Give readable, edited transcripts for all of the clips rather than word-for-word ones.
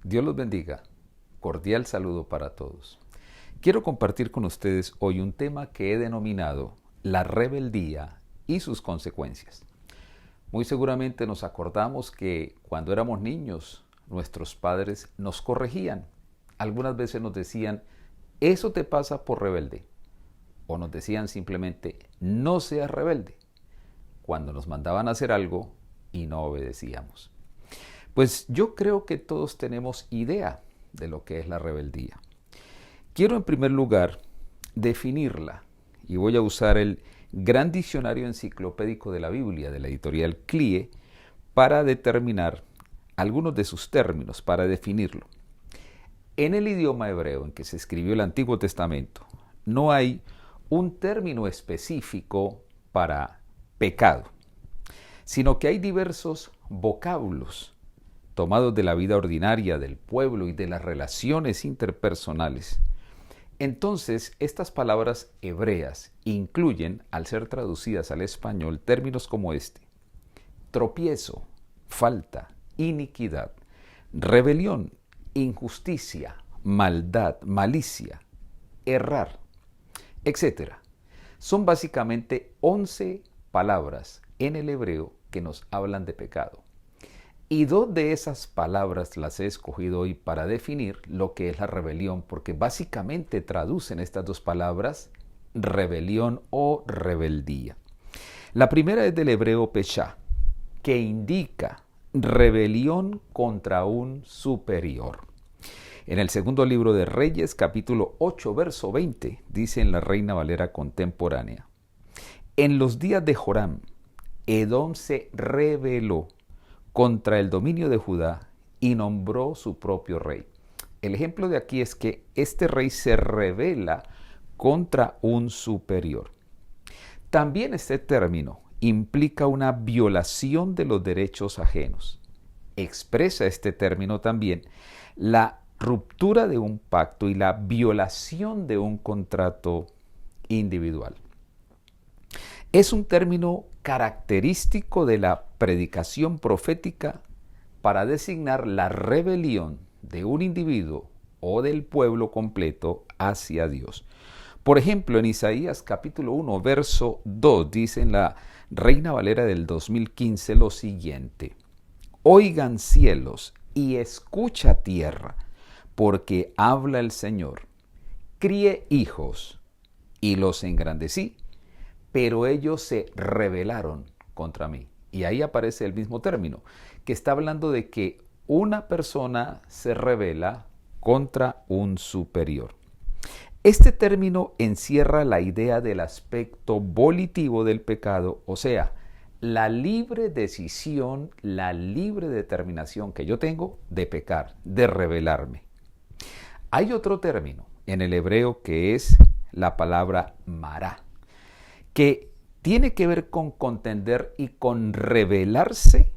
Dios los bendiga. Cordial saludo para todos. Quiero compartir con ustedes hoy un tema que he denominado la rebeldía y sus consecuencias. Muy seguramente nos acordamos que cuando éramos niños, nuestros padres nos corregían. Algunas veces nos decían, eso te pasa por rebelde. O nos decían simplemente, no seas rebelde, cuando nos mandaban a hacer algo y no obedecíamos. Pues yo creo que todos tenemos idea de lo que es la rebeldía. Quiero en primer lugar definirla y voy a usar el Gran Diccionario Enciclopédico de la Biblia de la editorial CLIE para determinar algunos de sus términos, para definirlo. En el idioma hebreo en que se escribió el Antiguo Testamento no hay un término específico para pecado, sino que hay diversos vocablos tomados de la vida ordinaria del pueblo y de las relaciones interpersonales. Entonces, estas palabras hebreas incluyen, al ser traducidas al español, términos como este: tropiezo, falta, iniquidad, rebelión, injusticia, maldad, malicia, errar, etc. Son básicamente 11 palabras en el hebreo que nos hablan de pecado. Y dos de esas palabras las he escogido hoy para definir lo que es la rebelión, porque básicamente traducen estas dos palabras rebelión o rebeldía. La primera es del hebreo peshá, que indica rebelión contra un superior. En el segundo libro de Reyes, capítulo 8, verso 20, dice en la Reina Valera contemporánea: en los días de Joram, Edom se rebeló contra el dominio de Judá y nombró su propio rey. El ejemplo de aquí es que este rey se rebela contra un superior. También este término implica una violación de los derechos ajenos. Expresa este término también la ruptura de un pacto y la violación de un contrato individual. Es un término característico de la predicación profética para designar la rebelión de un individuo o del pueblo completo hacia Dios. Por ejemplo, en Isaías capítulo 1, verso 2, dice en la Reina Valera del 2015 lo siguiente: oigan cielos y escucha tierra, porque habla el Señor. Crié hijos y los engrandecí, pero ellos se rebelaron contra mí. Y ahí aparece el mismo término, que está hablando de que una persona se rebela contra un superior. Este término encierra la idea del aspecto volitivo del pecado, o sea, la libre decisión, la libre determinación que yo tengo de pecar, de rebelarme. Hay otro término en el hebreo que es la palabra mará, que tiene que ver con contender y con rebelarse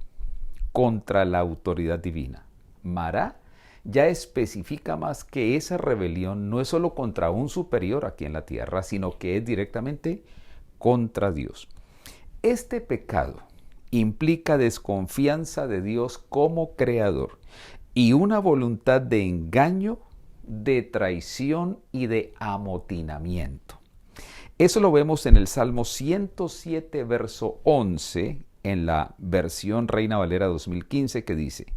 contra la autoridad divina. Mará ya especifica más que esa rebelión no es solo contra un superior aquí en la tierra, sino que es directamente contra Dios. Este pecado implica desconfianza de Dios como creador y una voluntad de engaño, de traición y de amotinamiento. Eso lo vemos en el Salmo 107, verso 11, en la versión Reina Valera 2015, que dice: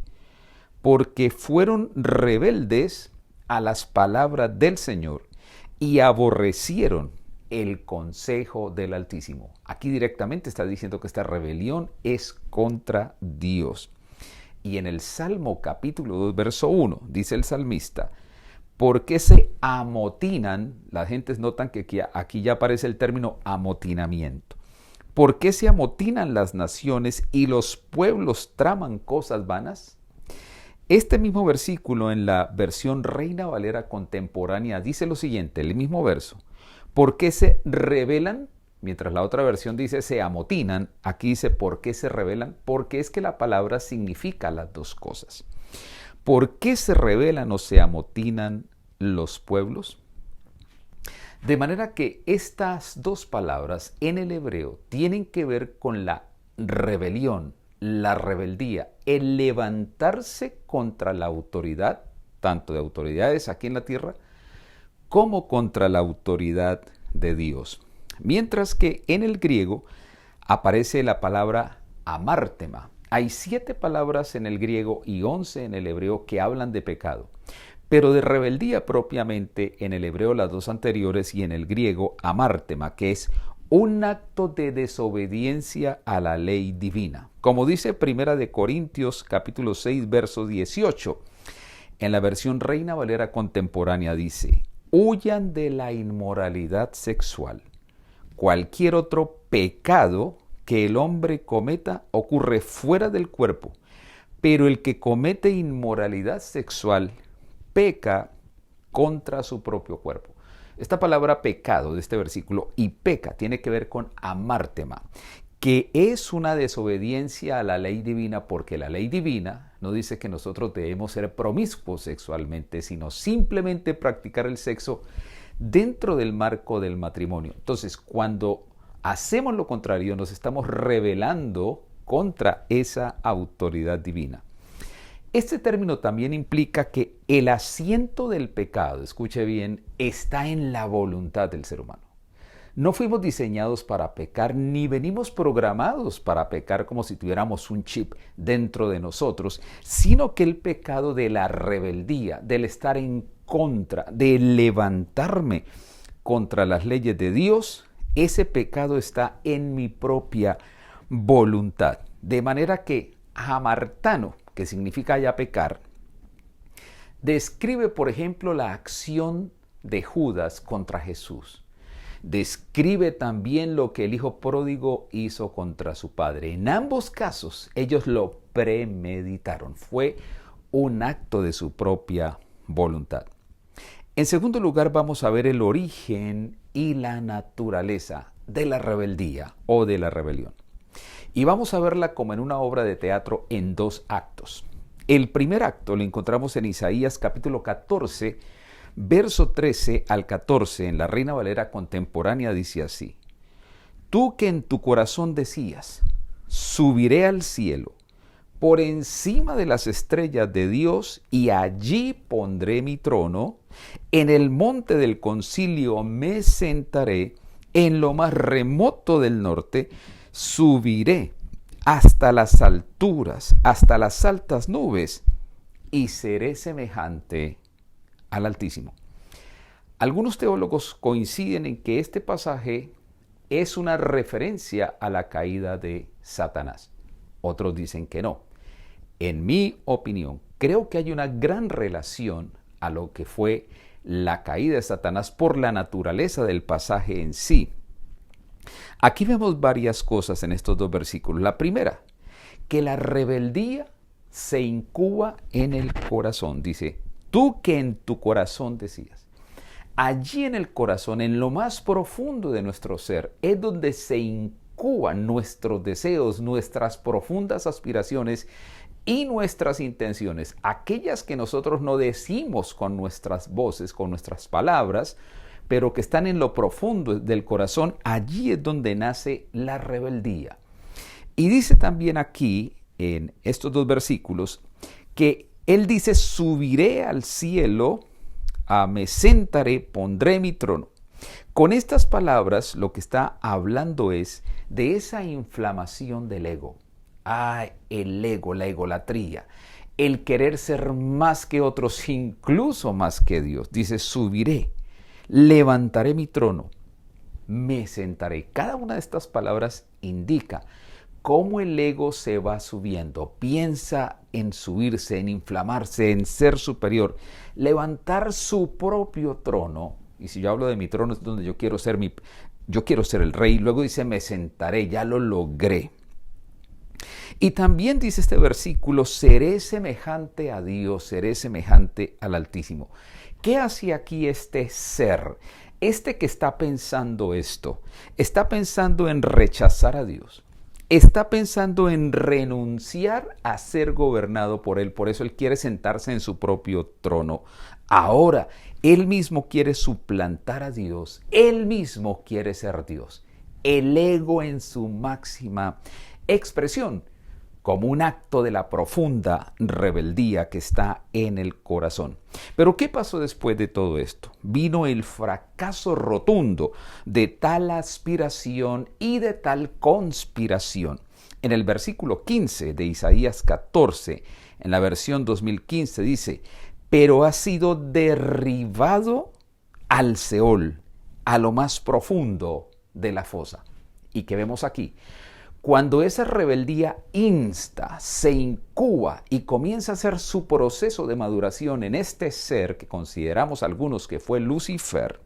porque fueron rebeldes a las palabras del Señor y aborrecieron el consejo del Altísimo. Aquí directamente está diciendo que esta rebelión es contra Dios. Y en el Salmo capítulo 2, verso 1, dice el salmista: ¿por qué se amotinan? Las gentes notan que aquí ya aparece el término amotinamiento. ¿Por qué se amotinan las naciones y los pueblos traman cosas vanas? Este mismo versículo en la versión Reina Valera contemporánea dice lo siguiente, el mismo verso: ¿por qué se rebelan? Mientras la otra versión dice se amotinan, aquí dice ¿por qué se rebelan? Porque es que la palabra significa las dos cosas. ¿Por qué se rebelan o se amotinan los pueblos? De manera que estas dos palabras en el hebreo tienen que ver con la rebelión, la rebeldía, el levantarse contra la autoridad, tanto de autoridades aquí en la tierra, como contra la autoridad de Dios. Mientras que en el griego aparece la palabra amártema. Hay 7 palabras en el griego y 11 en el hebreo que hablan de pecado. Pero de rebeldía propiamente en el hebreo las 2 anteriores y en el griego amártema, que es un acto de desobediencia a la ley divina. Como dice Primera de Corintios capítulo 6 verso 18, en la versión Reina Valera contemporánea dice: huyan de la inmoralidad sexual. Cualquier otro pecado que el hombre cometa ocurre fuera del cuerpo, pero el que comete inmoralidad sexual peca contra su propio cuerpo. Esta palabra pecado de este versículo y peca tiene que ver con amártema, que es una desobediencia a la ley divina, porque la ley divina no dice que nosotros debemos ser promiscuos sexualmente, sino simplemente practicar el sexo dentro del marco del matrimonio. Entonces, cuando hacemos lo contrario, nos estamos rebelando contra esa autoridad divina. Este término también implica que el asiento del pecado, escuche bien, está en la voluntad del ser humano. No fuimos diseñados para pecar, ni venimos programados para pecar como si tuviéramos un chip dentro de nosotros, sino que el pecado de la rebeldía, del estar en contra, de levantarme contra las leyes de Dios, ese pecado está en mi propia voluntad. De manera que hamartano, que significa ya pecar, describe, por ejemplo, la acción de Judas contra Jesús. Describe también lo que el hijo pródigo hizo contra su padre. En ambos casos, ellos lo premeditaron. Fue un acto de su propia voluntad. En segundo lugar, vamos a ver el origen y la naturaleza de la rebeldía o de la rebelión. Y vamos a verla como en una obra de teatro en 2 actos. El primer acto lo encontramos en Isaías capítulo 14, verso 13 al 14, en la Reina Valera contemporánea dice así: tú que en tu corazón decías, subiré al cielo, por encima de las estrellas de Dios, y allí pondré mi trono, en el monte del concilio me sentaré, en lo más remoto del norte, subiré hasta las alturas, hasta las altas nubes, y seré semejante al Altísimo. Algunos teólogos coinciden en que este pasaje es una referencia a la caída de Satanás. Otros dicen que no. En mi opinión, creo que hay una gran relación a lo que fue la caída de Satanás por la naturaleza del pasaje en sí. Aquí vemos varias cosas en estos 2 versículos. La primera, que la rebeldía se incuba en el corazón. Dice, tú que en tu corazón decías. Allí en el corazón, en lo más profundo de nuestro ser, es donde se incuban nuestros deseos, nuestras profundas aspiraciones y nuestras intenciones. Aquellas que nosotros no decimos con nuestras voces, con nuestras palabras, pero que están en lo profundo del corazón. Allí es donde nace la rebeldía. Y dice también aquí, en estos 2 versículos, que él dice, subiré al cielo, me sentaré, pondré mi trono. Con estas palabras lo que está hablando es de esa inflamación del ego. El ego, la egolatría, el querer ser más que otros, incluso más que Dios. Dice, subiré, levantaré mi trono, me sentaré. Cada una de estas palabras indica cómo el ego se va subiendo. Piensa en subirse, en inflamarse, en ser superior, levantar su propio trono. Y si yo hablo de mi trono, es donde yo quiero ser el rey. Luego dice, me sentaré, ya lo logré. Y también dice este versículo, seré semejante a Dios, seré semejante al Altísimo. ¿Qué hace aquí este ser? Este que está pensando esto, está pensando en rechazar a Dios. Está pensando en renunciar a ser gobernado por Él. Por eso Él quiere sentarse en su propio trono. Ahora, Él mismo quiere suplantar a Dios. Él mismo quiere ser Dios. El ego en su máxima expresión. como un acto de la profunda rebeldía que está en el corazón. Pero ¿qué pasó después de todo esto? Vino el fracaso rotundo de tal aspiración y de tal conspiración. En el versículo 15 de Isaías 14, en la versión 2015, dice: pero ha sido derribado al Seol, a lo más profundo de la fosa. ¿Y qué vemos aquí? Cuando esa rebeldía se incuba y comienza a hacer su proceso de maduración en este ser que consideramos algunos que fue Lucifer,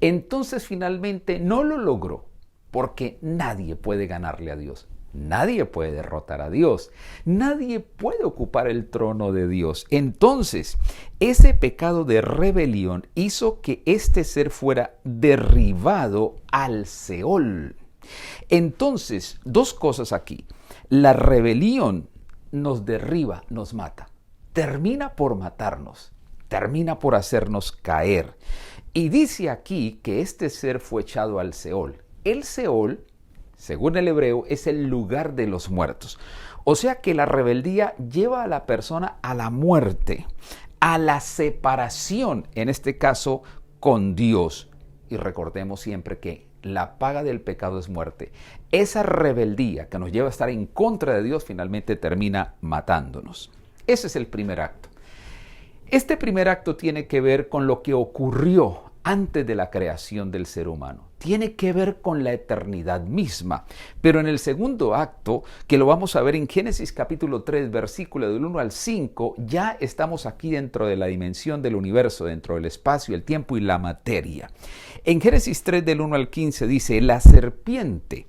entonces finalmente no lo logró, porque nadie puede ganarle a Dios. Nadie puede derrotar a Dios. Nadie puede ocupar el trono de Dios. Entonces, ese pecado de rebelión hizo que este ser fuera derribado al Seol. Entonces, dos cosas aquí. La rebelión nos derriba, nos mata. Termina por matarnos. Termina por hacernos caer. Y dice aquí que este ser fue echado al Seol. El Seol, según el hebreo, es el lugar de los muertos. O sea que la rebeldía lleva a la persona a la muerte, a la separación, en este caso, con Dios. Y recordemos siempre que la paga del pecado es muerte. Esa rebeldía que nos lleva a estar en contra de Dios finalmente termina matándonos. Ese es el primer acto. Este primer acto tiene que ver con lo que ocurrió antes de la creación del ser humano. Tiene que ver con la eternidad misma. Pero en el segundo acto, que lo vamos a ver en Génesis capítulo 3, versículo del 1 al 5, ya estamos aquí dentro de la dimensión del universo, dentro del espacio, el tiempo y la materia. En Génesis 3, del 1 al 15, dice: la serpiente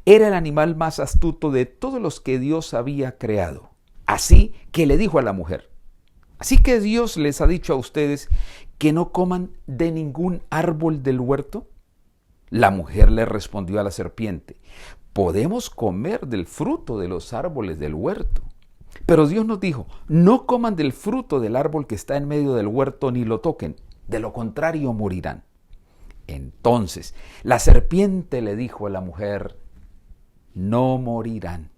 era el animal más astuto de todos los que Dios había creado. Así que le dijo a la mujer: ¿así que Dios les ha dicho a ustedes que no coman de ningún árbol del huerto? La mujer le respondió a la serpiente: podemos comer del fruto de los árboles del huerto. Pero Dios nos dijo: no coman del fruto del árbol que está en medio del huerto ni lo toquen, de lo contrario morirán. Entonces la serpiente le dijo a la mujer: no morirán.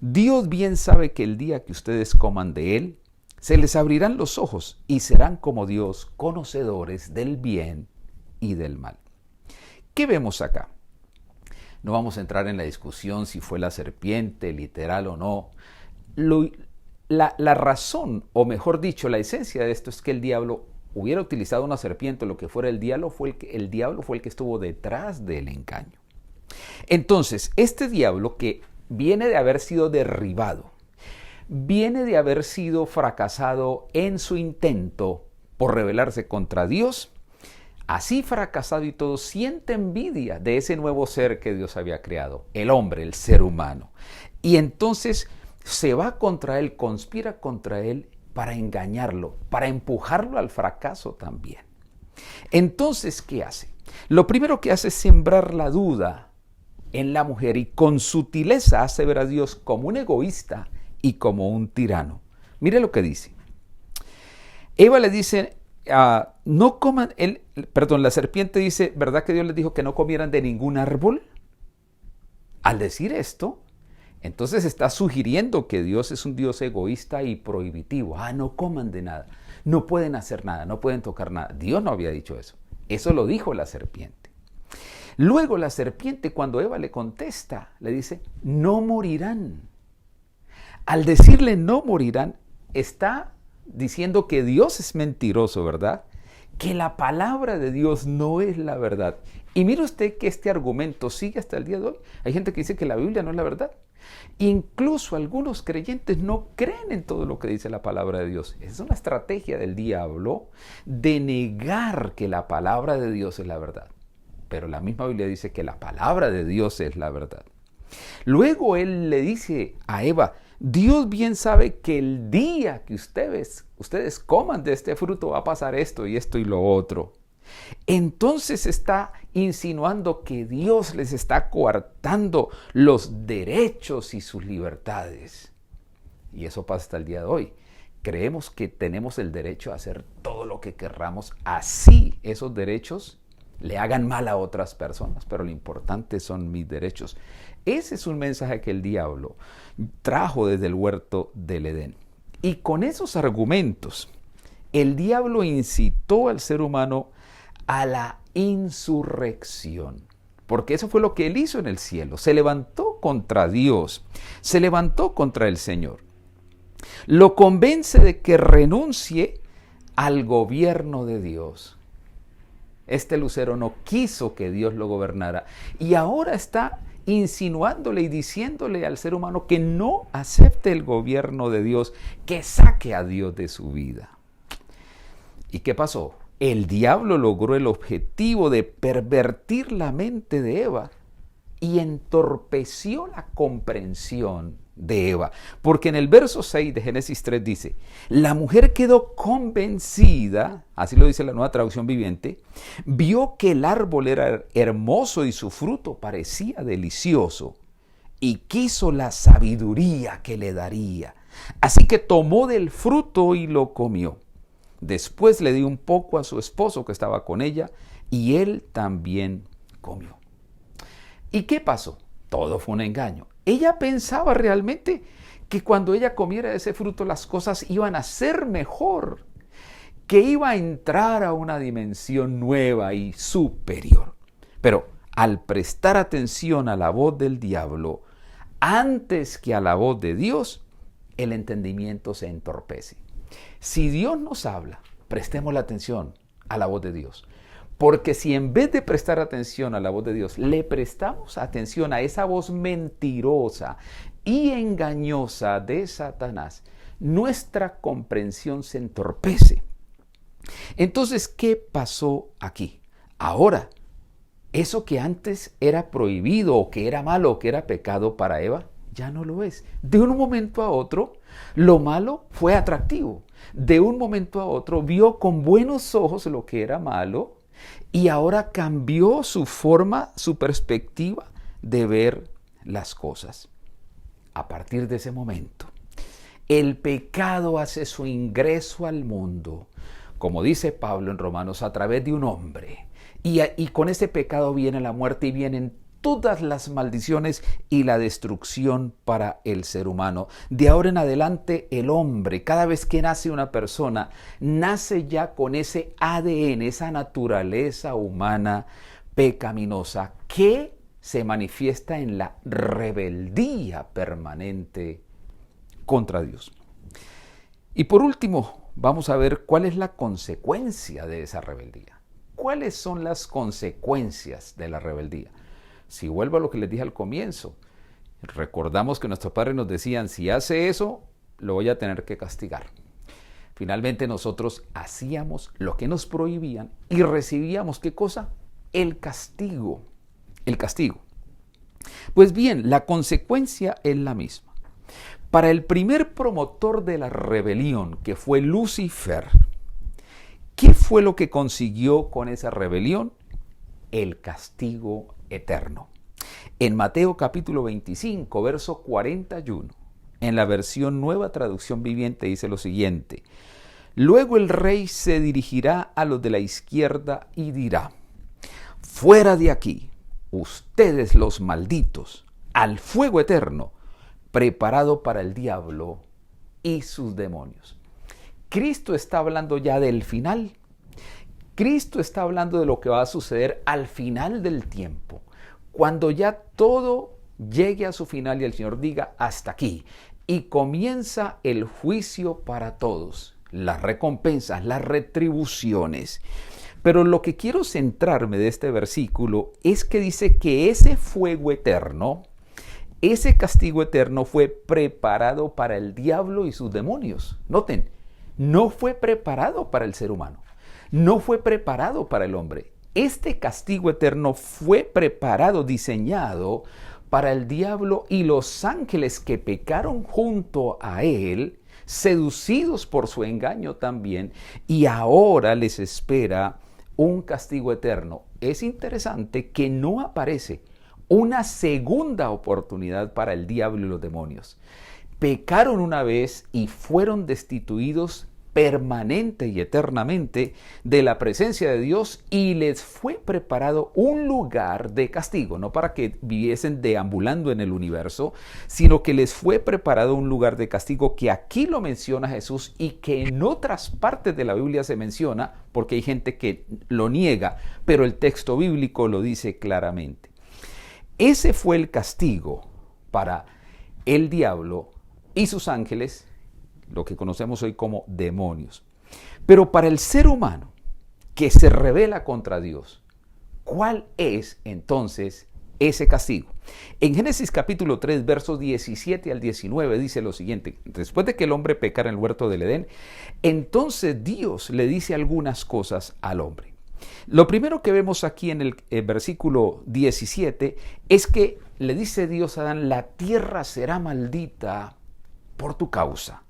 Dios bien sabe que el día que ustedes coman de él, se les abrirán los ojos y serán como Dios, conocedores del bien y del mal. ¿Qué vemos acá? No vamos a entrar en la discusión si fue la serpiente, literal o no. La razón, o mejor dicho, la esencia de esto es que el diablo hubiera utilizado una serpiente o lo que fuera, el diablo fue el que estuvo detrás del engaño. Entonces, este diablo que viene de haber sido derribado, viene de haber sido fracasado en su intento por rebelarse contra Dios, así fracasado y todo, siente envidia de ese nuevo ser que Dios había creado, el hombre, el ser humano. Y entonces se va contra él, conspira contra él para engañarlo, para empujarlo al fracaso también. Entonces, ¿qué hace? Lo primero que hace es sembrar la duda en la mujer y con sutileza hace ver a Dios como un egoísta y como un tirano. Mire lo que dice. Eva le dice: no coman, la serpiente dice: ¿verdad que Dios les dijo que no comieran de ningún árbol? Al decir esto, entonces está sugiriendo que Dios es un Dios egoísta y prohibitivo. No coman de nada, no pueden hacer nada, no pueden tocar nada. Dios no había dicho eso. Eso lo dijo la serpiente. Luego la serpiente, cuando Eva le contesta, le dice: no morirán. Al decirle no morirán, está diciendo que Dios es mentiroso, ¿verdad? Que la palabra de Dios no es la verdad. Y mire usted que este argumento sigue hasta el día de hoy. Hay gente que dice que la Biblia no es la verdad. Incluso algunos creyentes no creen en todo lo que dice la palabra de Dios. Es una estrategia del diablo de negar que la palabra de Dios es la verdad. Pero la misma Biblia dice que la palabra de Dios es la verdad. Luego él le dice a Eva: Dios bien sabe que el día que ustedes coman de este fruto va a pasar esto y esto y lo otro. Entonces está insinuando que Dios les está coartando los derechos y sus libertades. Y eso pasa hasta el día de hoy. Creemos que tenemos el derecho a hacer todo lo que querramos. Así esos derechos le hagan mal a otras personas, pero lo importante son mis derechos. Ese es un mensaje que el diablo trajo desde el huerto del Edén. Y con esos argumentos, el diablo incitó al ser humano a la insurrección. Porque eso fue lo que él hizo en el cielo. Se levantó contra Dios, se levantó contra el Señor. Lo convence de que renuncie al gobierno de Dios. Este lucero no quiso que Dios lo gobernara y ahora está insinuándole y diciéndole al ser humano que no acepte el gobierno de Dios, que saque a Dios de su vida. ¿Y qué pasó? El diablo logró el objetivo de pervertir la mente de Eva y entorpeció la comprensión de Eva. Porque en el verso 6 de Génesis 3 dice, la mujer quedó convencida, así lo dice la Nueva Traducción Viviente, vio que el árbol era hermoso y su fruto parecía delicioso y quiso la sabiduría que le daría. Así que tomó del fruto y lo comió. Después le dio un poco a su esposo que estaba con ella y él también comió. ¿Y qué pasó? Todo fue un engaño. Ella pensaba realmente que cuando ella comiera ese fruto las cosas iban a ser mejor, que iba a entrar a una dimensión nueva y superior. Pero al prestar atención a la voz del diablo, antes que a la voz de Dios, el entendimiento se entorpece. Si Dios nos habla, prestemos la atención a la voz de Dios. Porque si en vez de prestar atención a la voz de Dios, le prestamos atención a esa voz mentirosa y engañosa de Satanás, nuestra comprensión se entorpece. Entonces, ¿qué pasó aquí? Ahora, eso que antes era prohibido o que era malo o que era pecado para Eva, ya no lo es. De un momento a otro, lo malo fue atractivo. De un momento a otro, vio con buenos ojos lo que era malo y ahora cambió su forma, su perspectiva de ver las cosas. A partir de ese momento, el pecado hace su ingreso al mundo, como dice Pablo en Romanos, a través de un hombre. Y con ese pecado viene la muerte y vienen todas las maldiciones y la destrucción para el ser humano. De ahora en adelante, el hombre, cada vez que nace una persona, nace ya con ese ADN, esa naturaleza humana pecaminosa que se manifiesta en la rebeldía permanente contra Dios. Y por último, vamos a ver cuál es la consecuencia de esa rebeldía. ¿Cuáles son las consecuencias de la rebeldía? Si vuelvo a lo que les dije al comienzo, recordamos que nuestros padres nos decían, si hace eso, lo voy a tener que castigar. Finalmente nosotros hacíamos lo que nos prohibían y recibíamos, ¿qué cosa? El castigo. El castigo. Pues bien, la consecuencia es la misma. Para el primer promotor de la rebelión, que fue Lucifer, ¿qué fue lo que consiguió con esa rebelión? El castigo eterno. En Mateo capítulo 25, verso 41, en la versión Nueva Traducción Viviente dice lo siguiente: luego el rey se dirigirá a los de la izquierda y dirá, fuera de aquí, ustedes los malditos, al fuego eterno, preparado para el diablo y sus demonios. Cristo está hablando ya del final. Cristo está hablando de lo que va a suceder al final del tiempo, cuando ya todo llegue a su final y el Señor diga hasta aquí y comienza el juicio para todos, las recompensas, las retribuciones. Pero lo que quiero centrarme de este versículo es que dice que ese fuego eterno, ese castigo eterno fue preparado para el diablo y sus demonios. Noten, no fue preparado para el ser humano. No fue preparado para el hombre. Este castigo eterno fue preparado, diseñado para el diablo y los ángeles que pecaron junto a él, seducidos por su engaño también, y ahora les espera un castigo eterno. Es interesante que no aparece una segunda oportunidad para el diablo y los demonios. Pecaron una vez y fueron destituidos permanente y eternamente de la presencia de Dios, y les fue preparado un lugar de castigo, no para que viviesen deambulando en el universo, sino que les fue preparado un lugar de castigo que aquí lo menciona Jesús y que en otras partes de la Biblia se menciona, porque hay gente que lo niega, pero el texto bíblico lo dice claramente. Ese fue el castigo para el diablo y sus ángeles, lo que conocemos hoy como demonios. Pero para el ser humano que se rebela contra Dios, ¿cuál es entonces ese castigo? En Génesis capítulo 3, versos 17 al 19 dice lo siguiente: después de que el hombre pecara en el huerto del Edén, entonces Dios le dice algunas cosas al hombre. Lo primero que vemos aquí en el versículo 17 es que le dice Dios a Adán: la tierra será maldita por tu causa.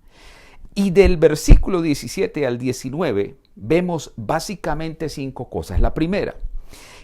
Y del versículo 17 al 19 vemos básicamente 5 cosas. La primera,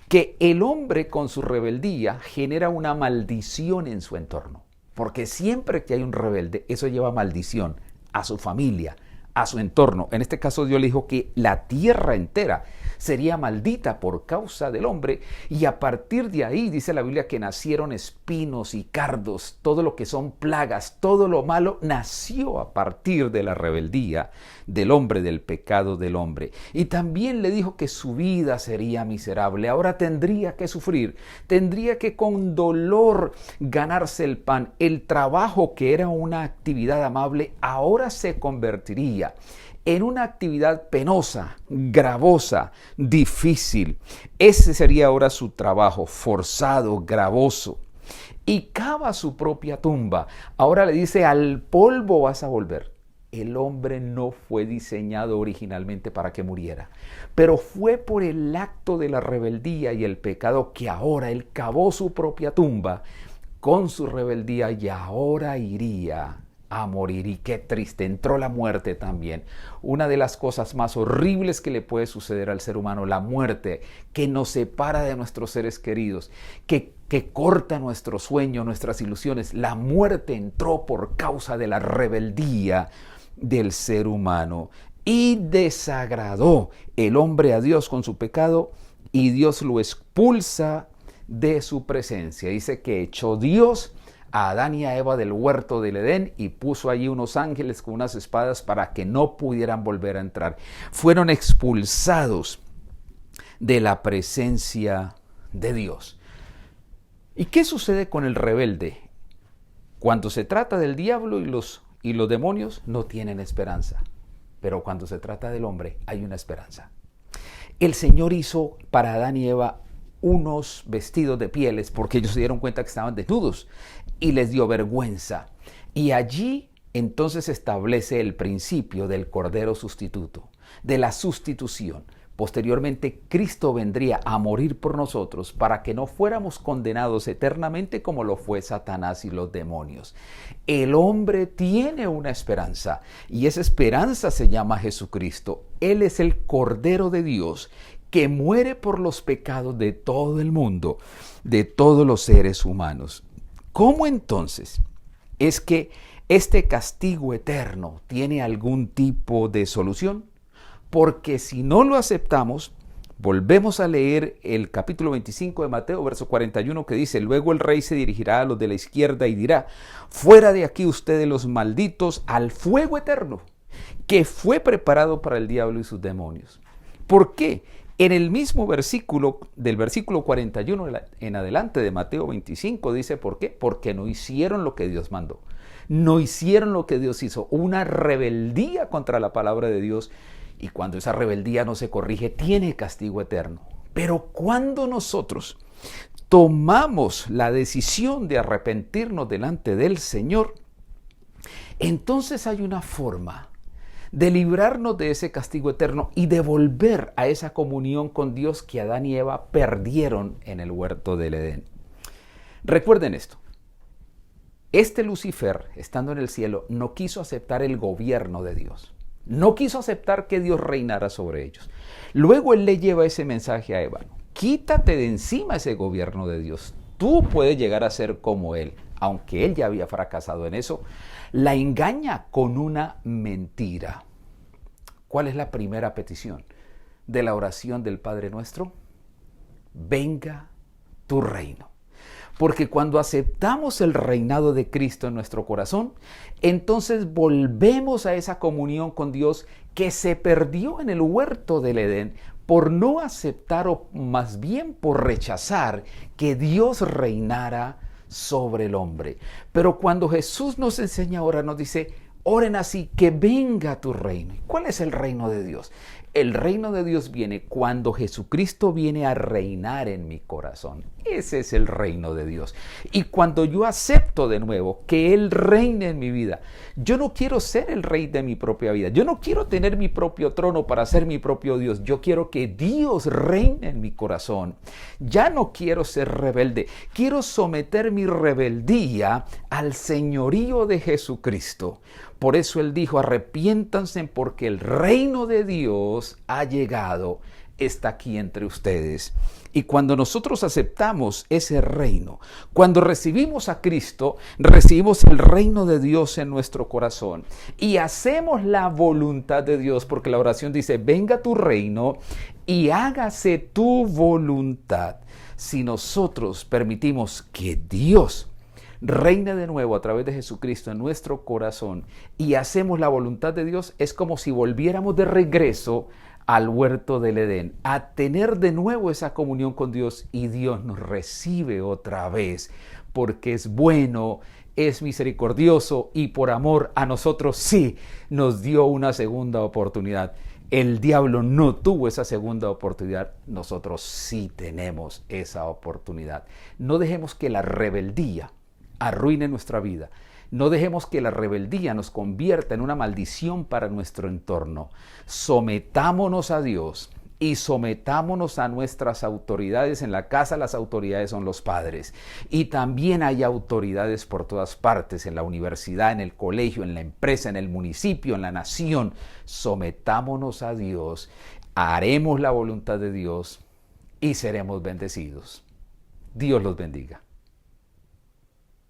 que el hombre con su rebeldía genera una maldición en su entorno. Porque siempre que hay un rebelde, eso lleva maldición a su familia, a su entorno. En este caso Dios le dijo que la tierra entera sería maldita por causa del hombre, y a partir de ahí dice la Biblia que nacieron espinos y cardos, todo lo que son plagas, todo lo malo nació a partir de la rebeldía del hombre, del pecado del hombre. Y también le dijo que su vida sería miserable, ahora tendría que sufrir, tendría que con dolor ganarse el pan. El trabajo, que era una actividad amable, ahora se convertiría en una actividad penosa, gravosa, difícil. Ese sería ahora su trabajo, forzado, gravoso. Y cava su propia tumba. Ahora le dice: al polvo vas a volver. El hombre no fue diseñado originalmente para que muriera, pero fue por el acto de la rebeldía y el pecado que ahora él cavó su propia tumba con su rebeldía, y ahora iría a morir. Y qué triste, entró la muerte también. Una de las cosas más horribles que le puede suceder al ser humano, la muerte, que nos separa de nuestros seres queridos, que corta nuestro sueño, nuestras ilusiones. La muerte entró por causa de la rebeldía del ser humano, y desagradó el hombre a Dios con su pecado, y Dios lo expulsa de su presencia. Dice que echó Dios a Adán y a Eva del huerto del Edén y puso allí unos ángeles con unas espadas para que no pudieran volver a entrar. Fueron expulsados de la presencia de Dios. ¿Y qué sucede con el rebelde? Cuando se trata del diablo y los demonios, no tienen esperanza. Pero cuando se trata del hombre, hay una esperanza. El Señor hizo para Adán y Eva unos vestidos de pieles, porque ellos se dieron cuenta que estaban desnudos y les dio vergüenza. Y allí entonces establece el principio del Cordero sustituto, de la sustitución. Posteriormente, Cristo vendría a morir por nosotros para que no fuéramos condenados eternamente como lo fue Satanás y los demonios. El hombre tiene una esperanza, y esa esperanza se llama Jesucristo. Él es el Cordero de Dios que muere por los pecados de todo el mundo, de todos los seres humanos. ¿Cómo entonces es que este castigo eterno tiene algún tipo de solución? Porque si no lo aceptamos, volvemos a leer el capítulo 25 de Mateo, verso 41, que dice: luego el rey se dirigirá a los de la izquierda y dirá: fuera de aquí ustedes los malditos, al fuego eterno, que fue preparado para el diablo y sus demonios. ¿Por qué? En el mismo versículo, del versículo 41 en adelante de Mateo 25, dice: ¿por qué? Porque no hicieron lo que Dios mandó. No hicieron lo que Dios hizo. Una rebeldía contra la palabra de Dios. Y cuando esa rebeldía no se corrige, tiene castigo eterno. Pero cuando nosotros tomamos la decisión de arrepentirnos delante del Señor, entonces hay una forma de librarnos de ese castigo eterno y de volver a esa comunión con Dios que Adán y Eva perdieron en el huerto del Edén. Recuerden esto. Este Lucifer, estando en el cielo, no quiso aceptar el gobierno de Dios. No quiso aceptar que Dios reinara sobre ellos. Luego él le lleva ese mensaje a Eva: quítate de encima ese gobierno de Dios. Tú puedes llegar a ser como él. Aunque él ya había fracasado en eso, la engaña con una mentira. ¿Cuál es la primera petición de la oración del Padre Nuestro? Venga tu reino. Porque cuando aceptamos el reinado de Cristo en nuestro corazón, entonces volvemos a esa comunión con Dios que se perdió en el huerto del Edén por no aceptar o más bien por rechazar que Dios reinara sobre el hombre. Pero cuando Jesús nos enseña ahora, nos dice, oren así, que venga tu reino. ¿Cuál es el reino de Dios? El reino de Dios viene cuando Jesucristo viene a reinar en mi corazón. Ese es el reino de Dios. Y cuando yo acepto de nuevo que Él reine en mi vida, yo no quiero ser el rey de mi propia vida. Yo no quiero tener mi propio trono para ser mi propio Dios. Yo quiero que Dios reine en mi corazón. Ya no quiero ser rebelde. Quiero someter mi rebeldía al señorío de Jesucristo. Por eso Él dijo, arrepiéntanse porque el reino de Dios ha llegado, está aquí entre ustedes. Y cuando nosotros aceptamos ese reino, cuando recibimos a Cristo, recibimos el reino de Dios en nuestro corazón y hacemos la voluntad de Dios, porque la oración dice, venga tu reino y hágase tu voluntad. Si nosotros permitimos que Dios reine de nuevo a través de Jesucristo en nuestro corazón y hacemos la voluntad de Dios, es como si volviéramos de regreso al huerto del Edén, a tener de nuevo esa comunión con Dios, y Dios nos recibe otra vez porque es bueno, es misericordioso y por amor a nosotros sí nos dio una segunda oportunidad. El diablo no tuvo esa segunda oportunidad, nosotros sí tenemos esa oportunidad. No dejemos que la rebeldía arruine nuestra vida. No dejemos que la rebeldía nos convierta en una maldición para nuestro entorno. Sometámonos a Dios y sometámonos a nuestras autoridades. En la casa las autoridades son los padres. Y también hay autoridades por todas partes, en la universidad, en el colegio, en la empresa, en el municipio, en la nación. Sometámonos a Dios, haremos la voluntad de Dios y seremos bendecidos. Dios los bendiga.